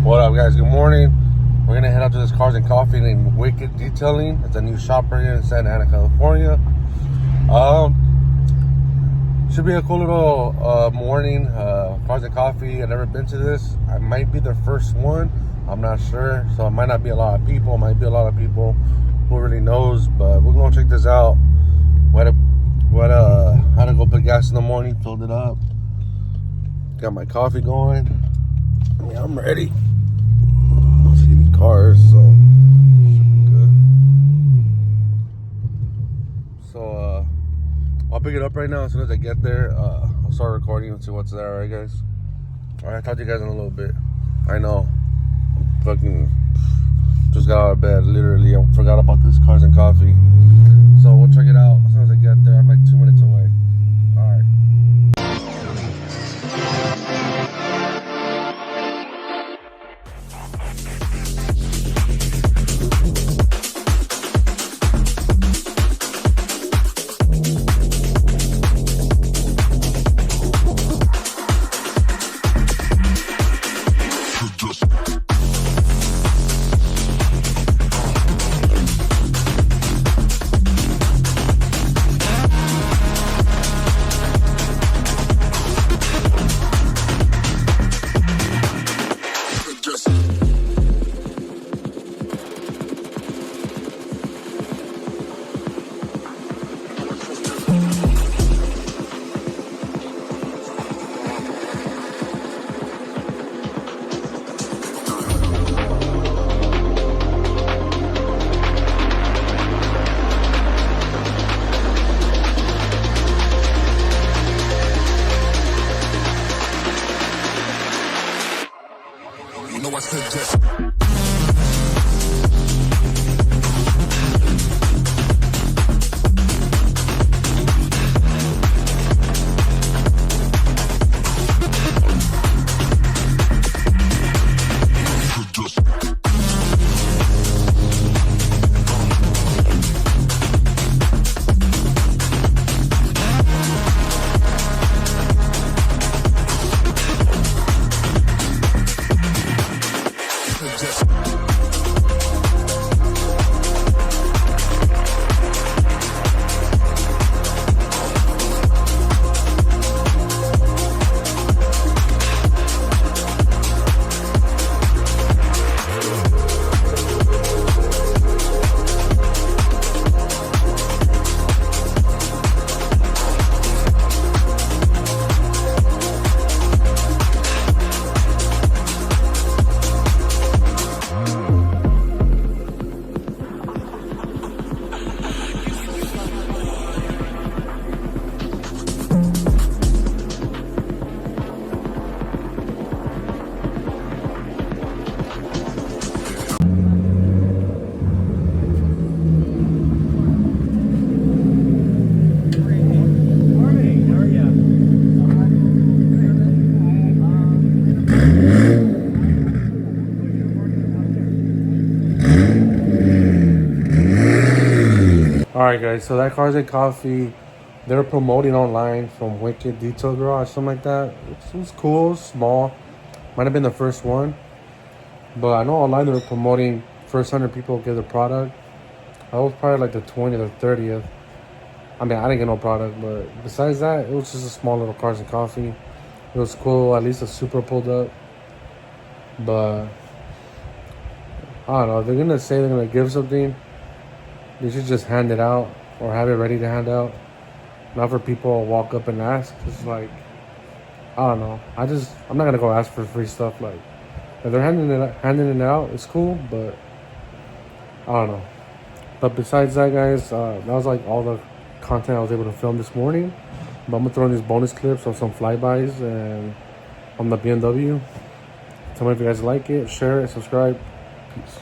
What up, guys? Good morning. We're gonna head out to this Cars and Coffee named Wicked Detailing. It's a new shop right here in Santa Ana, California. Should be a cool little morning. Cars and Coffee. I've never been to this. I might be the first one. I'm not sure, so it might not be a lot of people. It might be a lot of people. Who really knows? But we're gonna check this out. Had to go put gas in the morning. Filled it up. Got my coffee going. Yeah, I'm ready. I don't see any cars, so should be good. So I'll pick it up right now. As soon as I get there, I'll start recording and see what's there. Alright, guys? Alright, talk to you guys in a little bit. I know, fucking just got out of bed. Literally, I forgot about this Cars and Coffee. So we'll check it out as soon as I get there. I'm like 2 minutes away. Alright. Alright, guys, so that Cars and Coffee, they're promoting online from Wicked Detail Garage, something like that. It was cool, small. Might have been the first one. But I know online they were promoting first 100 people get the product. I was probably like the 20th or 30th. I mean, I didn't get no product, but besides that, it was just a small little Cars and Coffee. It was cool. At least a SUPRA pulled up. But I don't know. They're going to say they're going to give something. They should just hand it out or have it ready to hand out. Not for people to walk up and ask. It's like, I don't know. I'm not going to go ask for free stuff. Like, if they're handing it out, it's cool, but I don't know. But besides that, guys, that was like all the content I was able to film this morning. But I'm going to throw in these bonus clips of some flybys and on the BMW. Tell me if you guys like it, share it, subscribe. Peace.